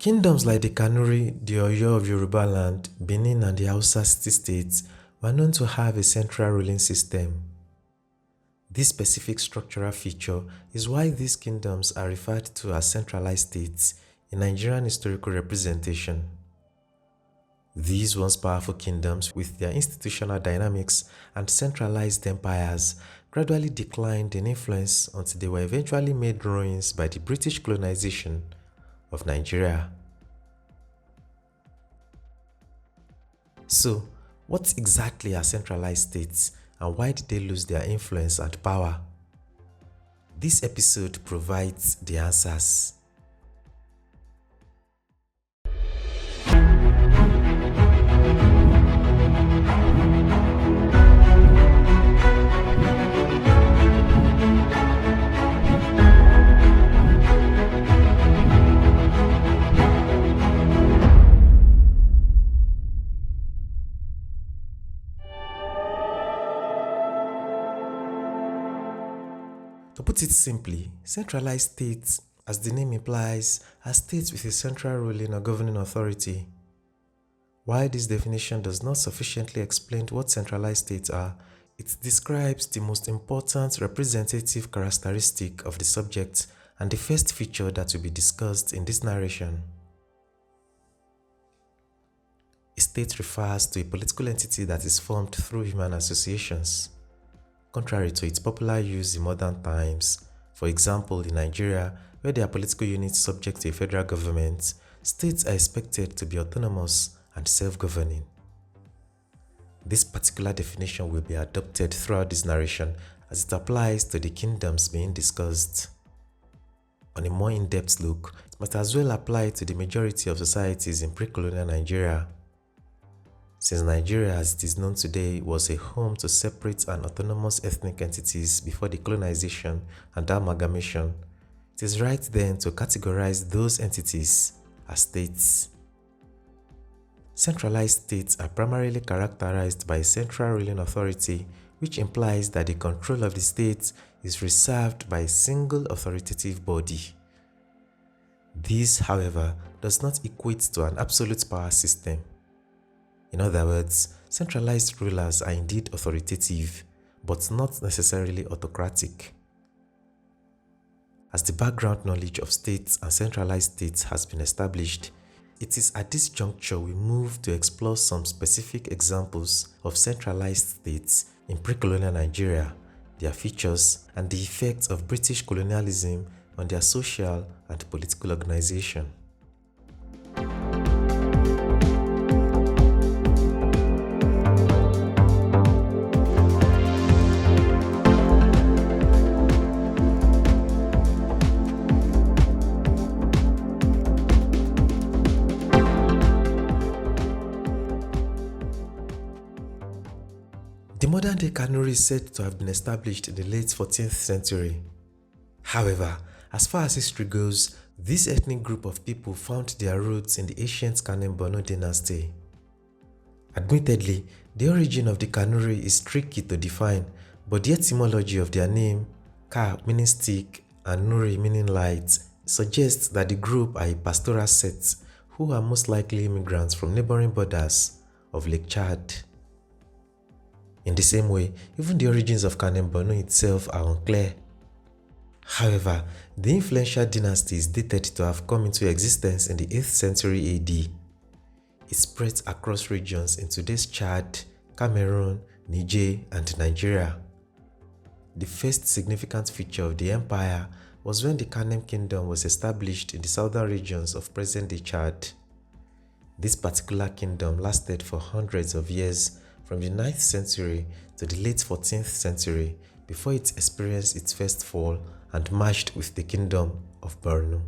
Kingdoms like the Kanuri, the Oyo of Yorubaland, Benin and the Hausa city-states were known to have a central ruling system. This specific structural feature is why these kingdoms are referred to as centralized states in Nigerian historical representation. These once powerful kingdoms, with their institutional dynamics and centralized empires, gradually declined in influence until they were eventually made ruins by the British colonization of Nigeria. So, what exactly are centralized states and why did they lose their influence and power? This episode provides the answers. To put it simply, centralized states, as the name implies, are states with a central ruling or governing authority. While this definition does not sufficiently explain what centralized states are, it describes the most important representative characteristic of the subject and the first feature that will be discussed in this narration. A state refers to a political entity that is formed through human associations. Contrary to its popular use in modern times, for example in Nigeria, where there are political units subject to a federal government, states are expected to be autonomous and self-governing. This particular definition will be adopted throughout this narration as it applies to the kingdoms being discussed. On a more in-depth look, it must as well apply to the majority of societies in pre-colonial Nigeria. Since Nigeria, as it is known today, was a home to separate and autonomous ethnic entities before the colonization and amalgamation, it is right then to categorize those entities as states. Centralized states are primarily characterized by a central ruling authority, which implies that the control of the state is reserved by a single authoritative body. This, however, does not equate to an absolute power system. In other words, centralized rulers are indeed authoritative, but not necessarily autocratic. As the background knowledge of states and centralized states has been established, it is at this juncture we move to explore some specific examples of centralized states in pre-colonial Nigeria, their features, and the effects of British colonialism on their social and political organization. The modern-day Kanuri is said to have been established in the late 14th century. However, as far as history goes, this ethnic group of people found their roots in the ancient Kanem-Bornu dynasty. Admittedly, the origin of the Kanuri is tricky to define, but the etymology of their name, Ka meaning stick and Nuri meaning light, suggests that the group are a pastoral set who are most likely immigrants from neighboring borders of Lake Chad. In the same way, even the origins of Kanem-Bornu itself are unclear. However, the influential dynasty is dated to have come into existence in the 8th century AD. It spread across regions in today's Chad, Cameroon, Niger, and Nigeria. The first significant feature of the empire was when the Kanem Kingdom was established in the southern regions of present-day Chad. This particular kingdom lasted for hundreds of years, from the 9th century to the late 14th century, before it experienced its first fall and merged with the Kingdom of Bornu.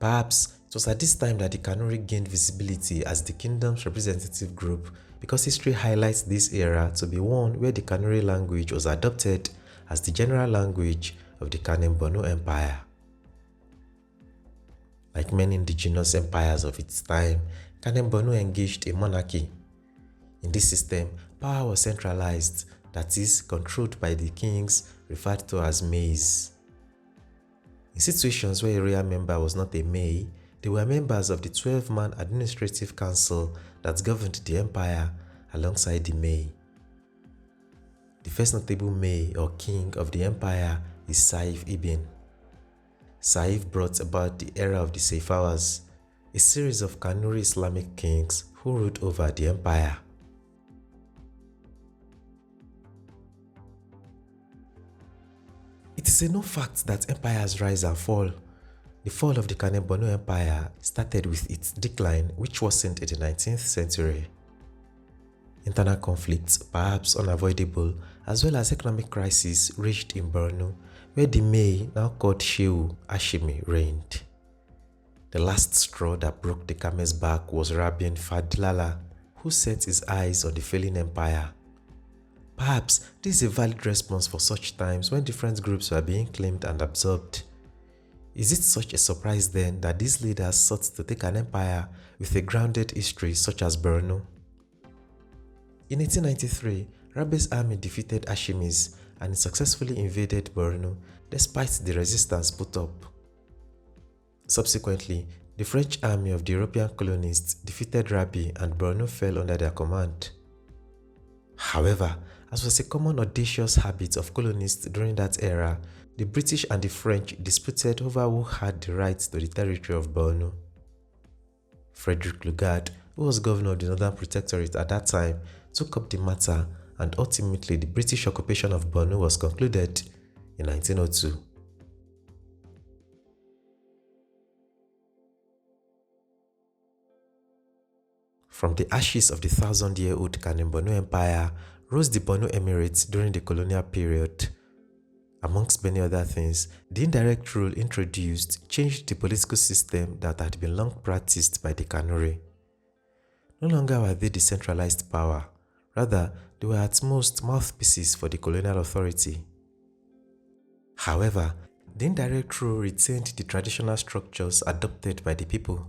Perhaps it was at this time that the Kanuri gained visibility as the kingdom's representative group, because history highlights this era to be one where the Kanuri language was adopted as the general language of the Kanem-Bornu Empire. Like many indigenous empires of its time, Kanem-Bornu engaged a monarchy. In this system, power was centralized, that is, controlled by the kings referred to as maize. In situations where a royal member was not a May, they were members of the 12-man administrative council that governed the empire alongside the May. The first notable May or king of the empire is Saif Ibn. Saif brought about the era of the Saifawas, a series of Kanuri Islamic kings who ruled over the empire. It is a known fact that empires rise and fall. The fall of the Kanem-Bornu Empire started with its decline, which worsened in the 19th century. Internal conflicts, perhaps unavoidable, as well as economic crisis raged in Bornu, where the May, now called Shehu Hashimi, reigned. The last straw that broke the camel's back was Rabin Fadlala, who set his eyes on the failing empire. Perhaps this is a valid response for such times when different groups were being claimed and absorbed. Is it such a surprise then that these leaders sought to take an empire with a grounded history such as Bornu? In 1893, Rabi's army defeated Hashimis and successfully invaded Bornu despite the resistance put up. Subsequently, the French army of the European colonists defeated Rabi and Bornu fell under their command. However, as was a common audacious habit of colonists during that era, the British and the French disputed over who had the rights to the territory of Bornu. Frederick Lugard, who was governor of the Northern Protectorate at that time, took up the matter, and ultimately the British occupation of Bornu was concluded in 1902. From the ashes of the 1,000-year-old Kanem-Bornu Empire rose the Bornu Emirates during the colonial period. Amongst many other things, the indirect rule introduced changed the political system that had been long practiced by the Kanuri. No longer were they decentralized power, rather they were at most mouthpieces for the colonial authority. However, the indirect rule retained the traditional structures adopted by the people.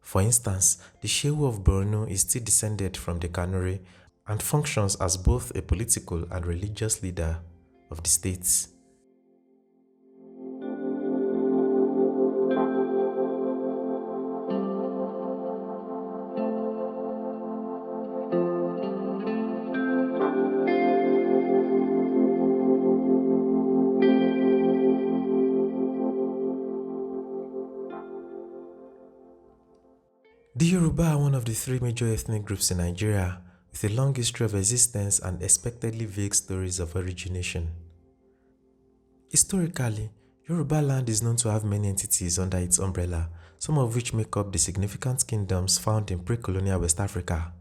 For instance, the Shehu of Bornu is still descended from the Kanuri and functions as both a political and religious leader of the states. The Yoruba are one of the three major ethnic groups in Nigeria, with a long history of existence and expectedly vague stories of origination. Historically, Yorubaland is known to have many entities under its umbrella, some of which make up the significant kingdoms found in pre-colonial West Africa.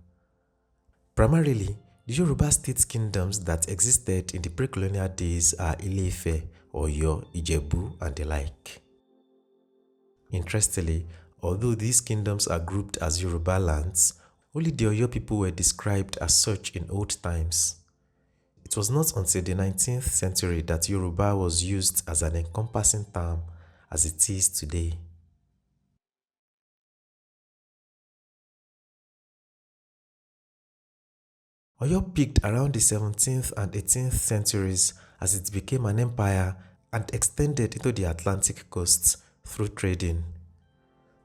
Primarily, the Yoruba state kingdoms that existed in the pre-colonial days are Ile-Ife, Oyo, Ijebu, and the like. Interestingly, although these kingdoms are grouped as Yoruba lands, only the Oyo people were described as such in old times. It was not until the 19th century that Yoruba was used as an encompassing term as it is today. Oyo peaked around the 17th and 18th centuries as it became an empire and extended into the Atlantic coast through trading.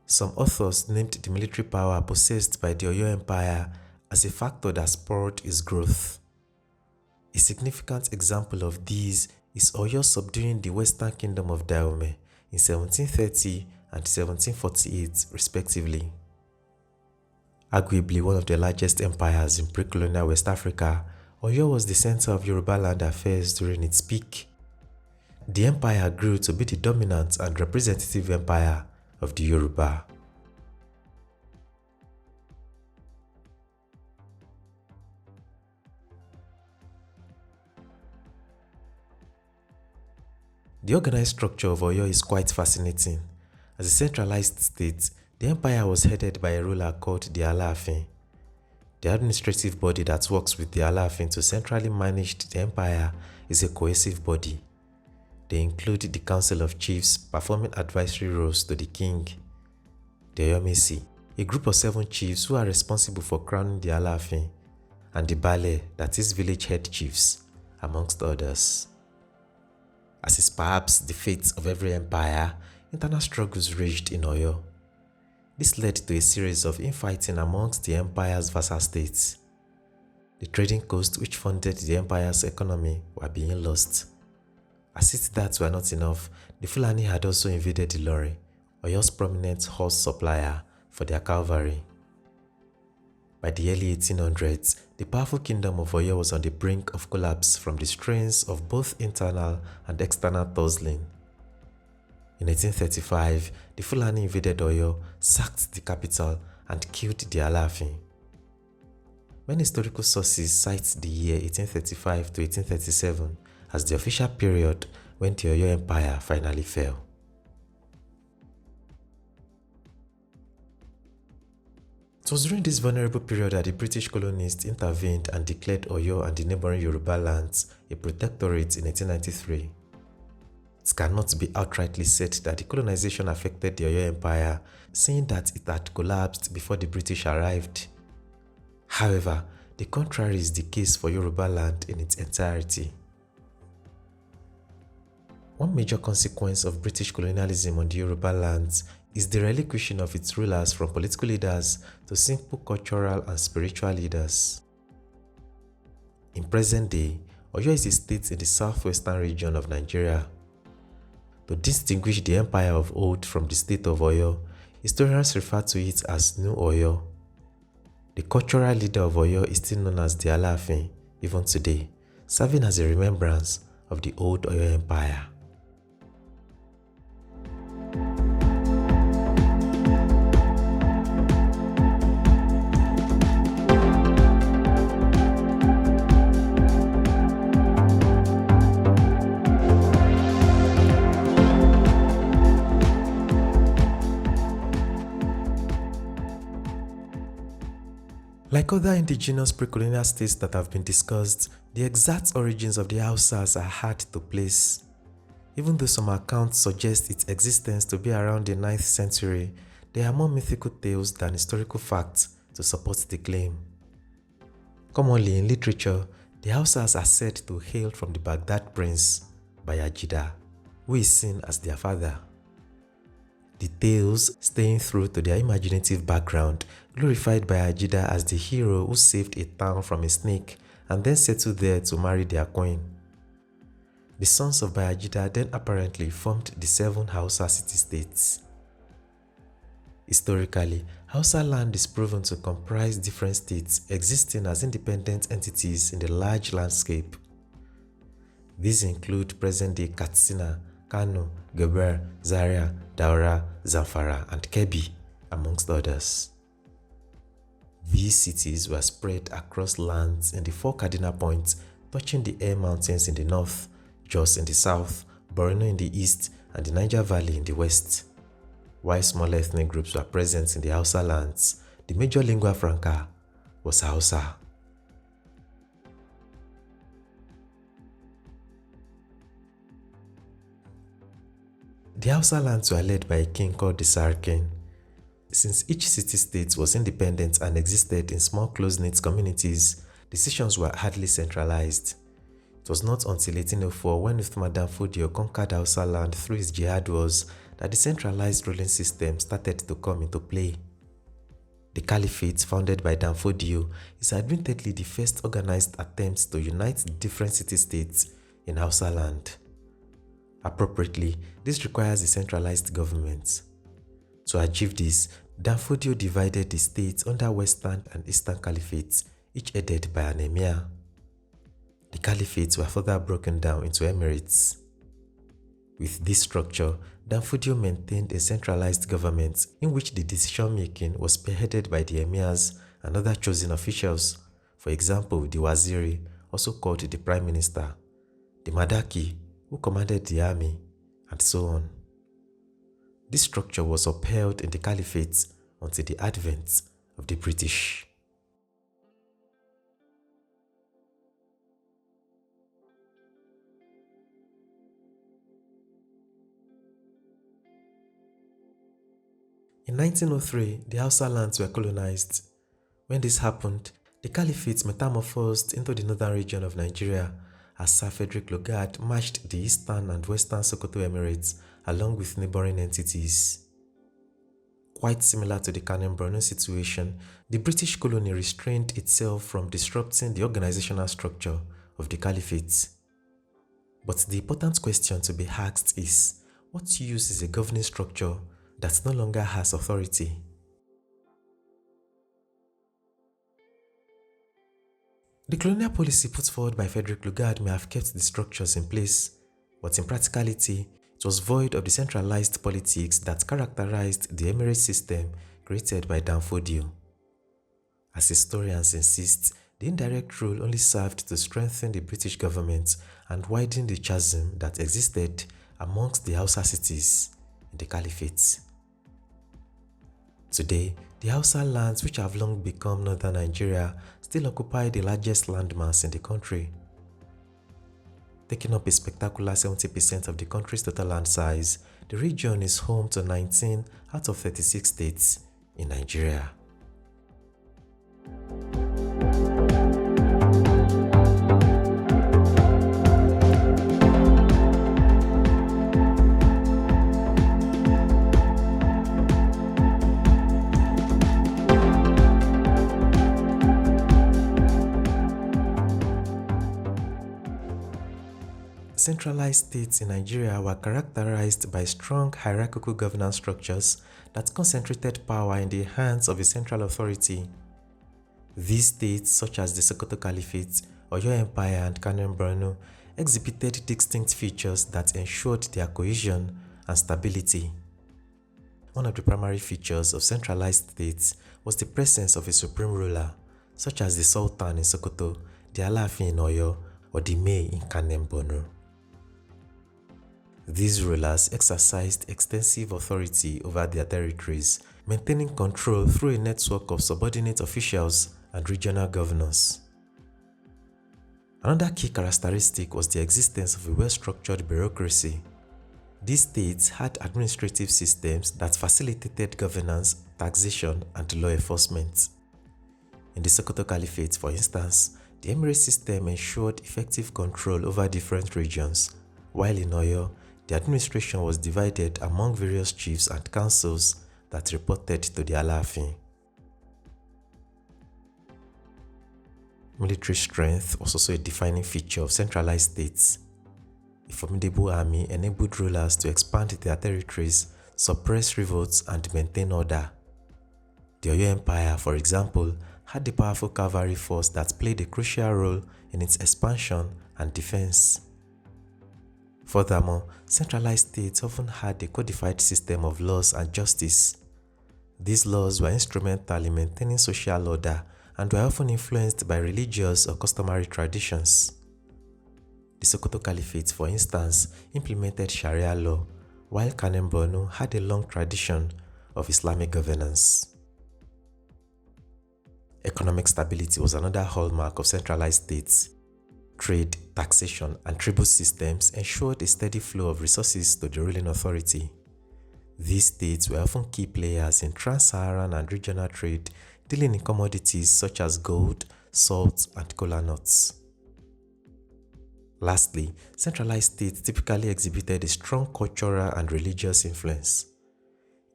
Some authors named the military power possessed by the Oyo Empire as a factor that spurred its growth. A significant example of these is Oyo subduing the Western Kingdom of Dahomey in 1730 and 1748 respectively. Arguably one of the largest empires in pre-colonial West Africa, Oyo was the center of Yorubaland affairs during its peak. The empire grew to be the dominant and representative empire of the Yoruba. The organized structure of Oyo is quite fascinating. As a centralized state, the empire was headed by a ruler called the Alaafin. The administrative body that works with the Alaafin to centrally manage the empire is a cohesive body. They include the Council of Chiefs performing advisory roles to the king, the Oyomesi, a group of 7 chiefs who are responsible for crowning the Alaafin, and the Bale, that is village head chiefs, amongst others. As is perhaps the fate of every empire, internal struggles raged in Oyo. This led to a series of infighting amongst the empire's vassal states. The trading coast which funded the empire's economy were being lost. As if that were not enough, the Fulani had also invaded Ilori, Oyo's prominent horse supplier, for their cavalry. By the early 1800s, the powerful kingdom of Oyo was on the brink of collapse from the strains of both internal and external tussling. In 1835, the Fulani invaded Oyo, sacked the capital, and killed the Alaafin. Many historical sources cite the year 1835 to 1837 as the official period when the Oyo Empire finally fell. It was during this vulnerable period that the British colonists intervened and declared Oyo and the neighboring Yoruba lands a protectorate in 1893. It cannot be outrightly said that the colonization affected the Oyo Empire, seeing that it had collapsed before the British arrived. However, the contrary is the case for Yoruba land in its entirety. One major consequence of British colonialism on the Yoruba lands is the relinquishing of its rulers from political leaders to simple cultural and spiritual leaders. In present day, Oyo is a state in the southwestern region of Nigeria. To distinguish the empire of old from the state of Oyo, historians refer to it as New Oyo. The cultural leader of Oyo is still known as the Alaafin even today, serving as a remembrance of the old Oyo Empire. Like other indigenous pre-colonial states that have been discussed, the exact origins of the Hausas are hard to place. Even though some accounts suggest its existence to be around the 9th century, there are more mythical tales than historical facts to support the claim. Commonly in literature, the Hausas are said to hail from the Baghdad prince, Bayajida, who is seen as their father. The tales, staying true to their imaginative background, glorified Bayajida as the hero who saved a town from a snake and then settled there to marry their queen. The sons of Bayajida then apparently formed the 7 Hausa city-states. Historically, Hausa land is proven to comprise different states existing as independent entities in the large landscape. These include present-day Katsina, Kano, Geber, Zaria, Daura, Zamfara, and Kebbi, amongst others. These cities were spread across lands in the 4 cardinal points, touching the Air Mountains in the north, Jos in the south, Borno in the east, and the Niger Valley in the west. While smaller ethnic groups were present in the Hausa lands, the major lingua franca was Hausa. The Hausa lands were led by a king called the Sarkin. Since each city-state was independent and existed in small close-knit communities, decisions were hardly centralized. It was not until 1804 when Uthman Danfodio conquered Hausa land through his jihad wars that the centralized ruling system started to come into play. The Caliphate founded by Danfodio is admittedly the first organized attempt to unite different city-states in Hausa land. Appropriately, this requires a centralized government. To achieve this, Danfodio divided the states under Western and Eastern Caliphates, each headed by an emir. The caliphates were further broken down into emirates. With this structure, Danfodio maintained a centralized government in which the decision-making was spearheaded by the emirs and other chosen officials, for example, the waziri, also called the prime minister, the madaki, who commanded the army, and so on. This structure was upheld in the caliphate until the advent of the British. In 1903, the Hausa lands were colonized. When this happened, the caliphate metamorphosed into the northern region of Nigeria as Sir Frederick Lugard marched the eastern and western Sokoto Emirates along with neighboring entities. Quite similar to the Kanem-Bornu situation, the British colony restrained itself from disrupting the organizational structure of the caliphate. But the important question to be asked is, what use is a governing structure that no longer has authority? The colonial policy put forward by Frederick Lugard may have kept the structures in place, but in practicality, it was void of the centralized politics that characterized the emirate system created by Danfodio. As historians insist, the indirect rule only served to strengthen the British government and widen the chasm that existed amongst the Hausa cities in the Caliphate. Today, the Hausa lands, which have long become northern Nigeria, still occupy the largest landmass in the country. Taking up a spectacular 70% of the country's total land size, the region is home to 19 out of 36 states in Nigeria. Centralized states in Nigeria were characterized by strong hierarchical governance structures that concentrated power in the hands of a central authority. These states, such as the Sokoto Caliphate, Oyo Empire, and Kanem-Bornu, exhibited distinct features that ensured their cohesion and stability. One of the primary features of centralized states was the presence of a supreme ruler, such as the Sultan in Sokoto, the Alaafin in Oyo, or the May in Kanem-Bornu. These rulers exercised extensive authority over their territories, maintaining control through a network of subordinate officials and regional governors. Another key characteristic was the existence of a well-structured bureaucracy. These states had administrative systems that facilitated governance, taxation, and law enforcement. In the Sokoto Caliphate, for instance, the emirate system ensured effective control over different regions, while in Oyo, the administration was divided among various chiefs and councils that reported to the Alaafin. Military strength was also a defining feature of centralized states. A formidable army enabled rulers to expand their territories, suppress revolts, and maintain order. The Oyo Empire, for example, had a powerful cavalry force that played a crucial role in its expansion and defense. Furthermore, centralized states often had a codified system of laws and justice. These laws were instrumental in maintaining social order and were often influenced by religious or customary traditions. The Sokoto Caliphate, for instance, implemented Sharia law, while Kanem-Bornu had a long tradition of Islamic governance. Economic stability was another hallmark of centralized states. Trade, taxation, and tribute systems ensured a steady flow of resources to the ruling authority. These states were often key players in trans-Saharan and regional trade, dealing in commodities such as gold, salt, and kola nuts. Lastly, centralized states typically exhibited a strong cultural and religious influence.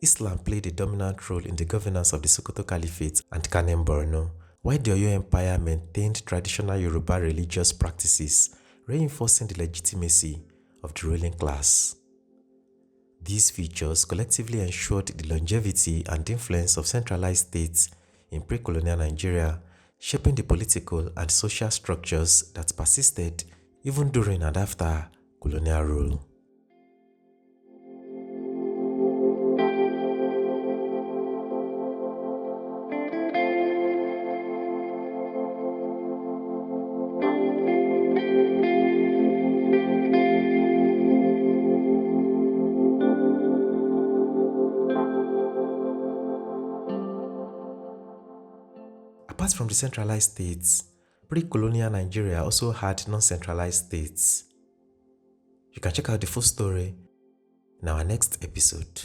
Islam played a dominant role in the governance of the Sokoto Caliphate and Kanem-Bornu, while the Oyo Empire maintained traditional Yoruba religious practices, reinforcing the legitimacy of the ruling class. These features collectively ensured the longevity and influence of centralized states in pre-colonial Nigeria, shaping the political and social structures that persisted even during and after colonial rule. Apart from the centralized states, pre-colonial Nigeria also had non-centralized states. You can check out the full story in our next episode.